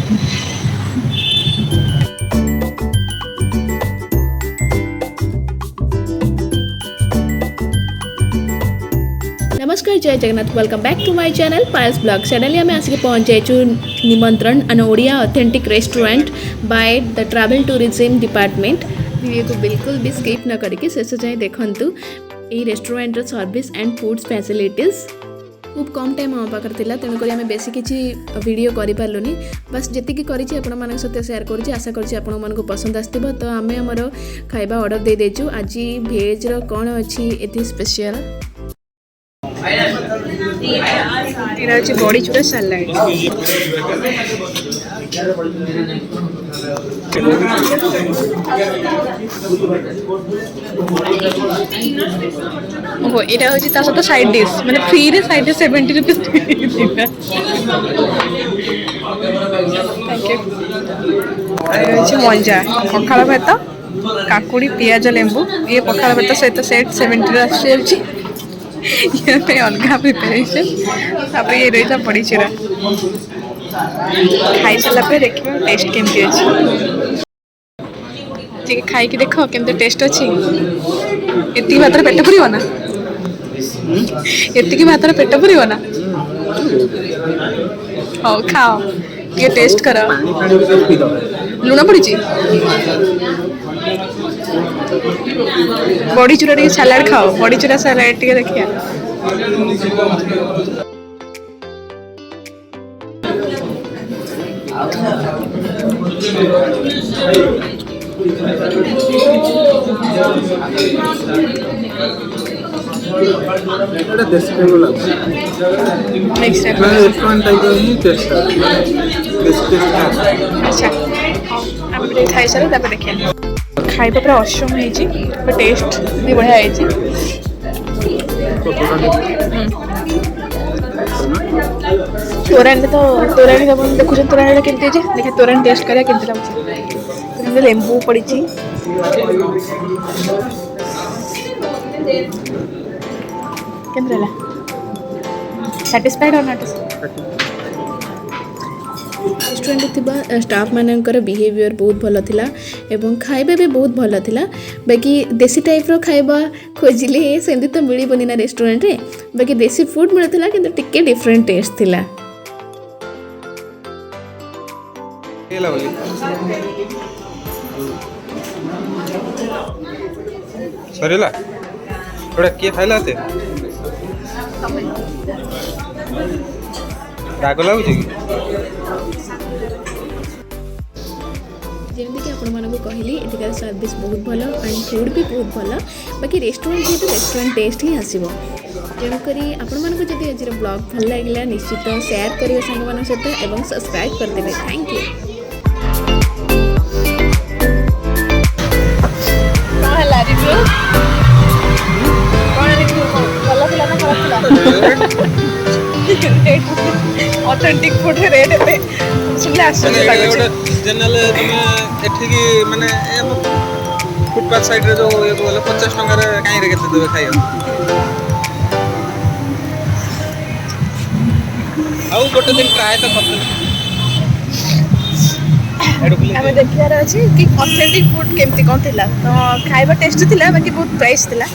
नमस्कार जय Jagannath welcome back to my channel Payal's blog channel आम आसिक पहुँच जाइचु निमंत्रण an Odia authentic restaurant by the travel tourism department. Video को बिल्कुल भी स्किप न करके शेष जाए देखंतु ये restaurant service and foods facilities खूब कम टाइम आम पाखे था तेणुक आम बेसी किसी वीडियो करें बस जी कर सहित सेयार कर आशा कर पसंद आसो। तो आम आमर खाଇବା ऑर्डर दे देचु आज भेज कौन अच्छी ये स्पेशल बड़ी चूड़ा सैलाड ओहो यहाँ हूँ सहित साइड डिश मैंने फ्री रे साइड 70 रुपीज मंजा पखाड़ भात काकुड़ी पियाज लेंबू ये पखाड़ भात सहित सेट 70 ये अलग प्रिपेरेसन ये रही था बड़ी चूरा खाई सारा देखिए टेस्ट केमती अच्छी खाई देख केमती टेस्ट अच्छी ये भात पेट पुर ना ये भात पेट पुर ना हाँ खाओ ये टेस्ट कर लुण पड़ी बड़ी चूरा टे सलाड खाओ बड़ी चूरा सलाड टे देखिए अच्छा खाई सारे देखिए खाइबा पूरा असम है टेस्ट भी बढ़िया है। तोराणी तो तोराणी देखुच तोराणी केमती देखिए तोराणी टेस्ट करा केमती लगे लेंबू पड़ी केमती रहा सैटिस्फाइड और नॉट रेस्टोरेंट स्टाफ मानकर बिहेवियर बहुत भल थिला एवं खाइबा भी बहुत भल थिला बाकी देसी टाइप रो खाइबा खोजिले सेमती तो मिलबनी ना रेस्टोरेंट रे बाकी देसी फूड मिलता किंतु टिके डिफरेंट टेस्ट थिला। सरीला थोड़ा के खाइला से राग लागुच कि जमीक आपको कहली एटिकार सर्विस बहुत भल एंड फूड भी बहुत भल बाकी रेस्टोरेंट जेहतु रेस्टोरेंट टेस्ट ही आसो तेणुक आपको जब आज ब्लॉग भल लगे निश्चित शेयर करेंगे सांग सहित और सब्सक्राइब करदे। Thank you. Authentic food rate पे सुनले आश्चर्य लागो जनरल तुम एठी माने फुटपाथ साइड रे जो ये बोले 50 टका रे काई रे केते देबे खाइयो आउ गोटे दिन ट्राई तो करते हमें देखियार अछि कि ऑथेंटिक फूड केमती कोन थिला तो खाइबा टेस्ट थिला बाकी बहुत प्राइस थिला